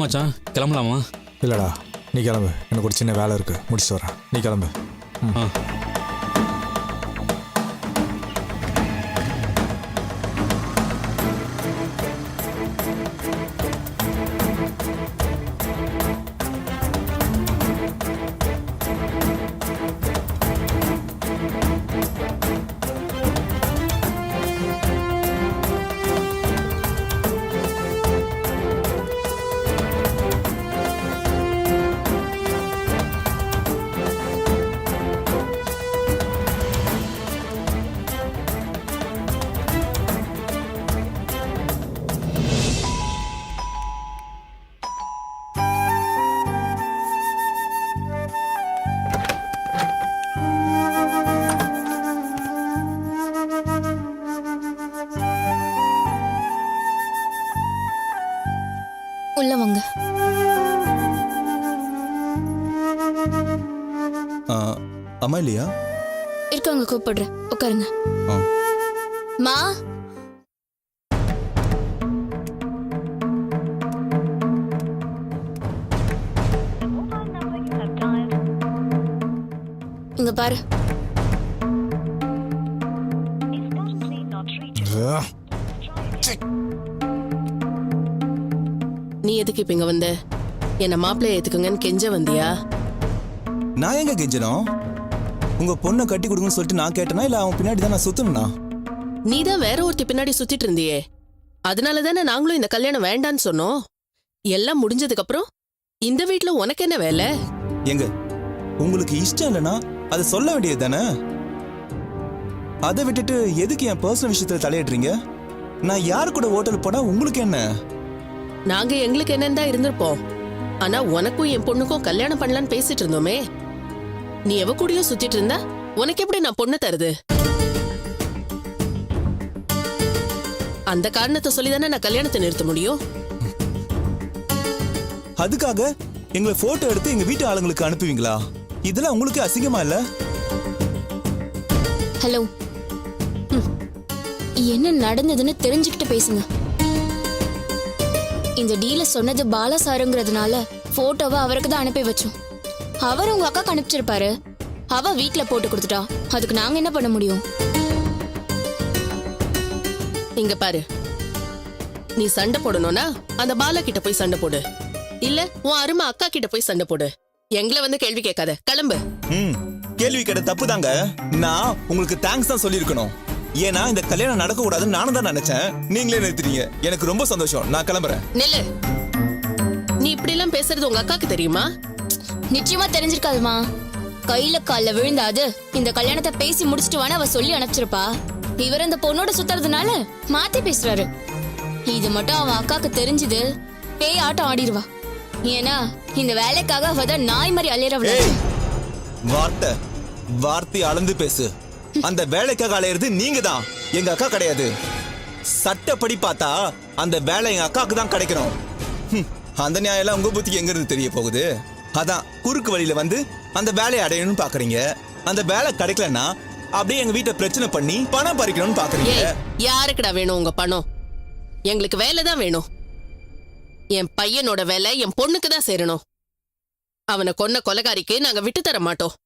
மச்சான் கிளம்பலாமா? இல்லடா, நீ கிளம்பு. எனக்கு ஒரு சின்ன வேலை இருக்கு, முடிச்சுட்டு வரேன். நீ கிளம்பு. ஆ உள்ள வாங்க. அம்மா இல்லையா? இருக்காங்க, கூப்பிடுறேன். உட்காருங்க. மா, இங்க பாரு. நீ எதுக்கு இப்ப இங்க வந்த? என்ன மாப்பிள்ளைய ஏத்துக்குங்கன்னு கெஞ்ச வந்தியா? நான் எங்க கெஞ்சணும்? உங்க பொண்ணை கட்டி கொடுங்கன்னு சொல்லிட்டு நான் கேட்டனா, இல்ல அவன் பின்னாடி தான் நான் சுத்தணும்னா? நீ தான் வேற ஒருத்தி பின்னாடி சுத்திட்டு இருந்தியே, அதனால தானே நாங்களும் இந்த கல்யாணம் வேண்டான்னு சொன்னோம். எல்லாம் முடிஞ்சதுக்கு அப்புறம் இந்த வீட்டுல உனக்கு என்ன வேலை? எங்க உங்களுக்கு இஷ்டம் இல்லைன்னா அதை சொல்ல வேண்டியது தானே? அதை விட்டுட்டு எதுக்கு என் பர்சனல் விஷயத்துல தலையிடுறீங்க? நான் யாரு கூட ஹோட்டல் போனா உங்களுக்கு என்ன? நாங்க எங்களுக்கு என்னன்னு தான் இருந்திருப்போம். ஆனா உனக்கும் என் பொண்ணுக்கும் கல்யாணம் பண்ணலான்னு பேசிட்டு இருந்தோமே. நீ எவ கூடயும் சுத்திட்டு இருந்தா உனக்கு எப்படி நான் பொண்ணு தருது? அந்த காரணத்தை சொல்லிதானே நான் கல்யாணத்தை நிறுத்த முடியும். அதுக்காக எங்களை போட்டோ எடுத்து எங்க வீட்டு ஆளுங்களுக்கு அனுப்புவீங்களா? இதெல்லாம் உங்களுக்கு அசிங்கமா இல்ல? ஹலோ, என்ன நடந்ததுன்னு தெரிஞ்சுக்கிட்டு பேசுங்க. இந்த டீல சொன்னது பாலா சாருங்கிறதுனால போட்டோவை அவருக்கு தான் அனுப்பி வச்சோம். அவர் உங்க அக்காக்கு அனுப்பிச்சிருப்பாரு. அவ வீட்டுல போட்டு கொடுத்துட்டா. அதுக்கு நாங்க என்ன பண்ண முடியும்? இங்க பாரு, நீ சண்டை போடணும்னா அந்த பாலா கிட்ட போய் சண்டை போடு, இல்ல உன் அருமை அக்கா கிட்ட போய் சண்டை போடு. எங்களை வந்து கேள்வி கேட்காத, கிளம்பு. கேள்வி கேட்ட தப்பு தாங்க. நான் உங்களுக்கு தேங்க்ஸ் தான் சொல்லியிருக்கணும். ஏன்னா இந்த கல்யாணம் நடக்க கூடாதுன்னு நானும் தான் நினைச்சேன். நீங்களே நிறுத்துறீங்க. எனக்கு ரொம்ப சந்தோஷம். நான் கிளம்புறேன். நெல்லு, நீ இப்படி எல்லாம் பேசுறது உங்க அக்காக்கு தெரியுமா? நிச்சயமா தெரிஞ்சிருக்காதுமா. கையில கால்ல விழுந்தாது இந்த கல்யாணத்தை பேசி முடிச்சிட்டு வான்னு அவ சொல்லி அனுப்பிச்சிருப்பா. இவர் அந்த பொண்ணோட சுத்துறதுனால மாத்தி பேசுறாரு. இது மட்டும் அவன் அக்காக்கு தெரிஞ்சது பேய் ஆட்டம் ஆடிடுவா. ஏன்னா இந்த வேலைக்காக அவதான் நாய் மாதிரி அலையறவள. வார்த்தை அளந்து பேசு. அந்த வேலைக்காக அலையிறது நீங்க தான், எங்க அக்கா கிடையாது. சட்டப்படி பார்த்தா அந்த வேலை எங்க அக்காவுக்கு தான் கிடைக்கணும். அந்த நியாயம் எல்லாம் உங்க புத்திக்கு எங்க இருந்து தெரிய போகுது? அதான் குறுக்கு வழியில வந்து அந்த வேலையை அடையணும்னு பாக்குறீங்க. அந்த வேலை கிடைக்கலன்னா அப்படியே எங்க வீட்டை பிரச்சனை பண்ணி பணம் பறிக்கணும்னு பாக்குறீங்க. யாருக்குடா வேணும் உங்க பணம்? எங்களுக்கு வேலை தான் வேணும். என் பையனோட வேலை என் பொண்ணுக்கு தான் சேரணும். அவனை கொன்ன கொலைகாரிக்கு நாங்க விட்டு தர மாட்டோம்.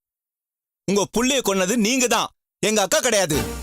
உங்க புள்ளைய கொன்னது நீங்க தான், எங்க அக்கா கிடையாது.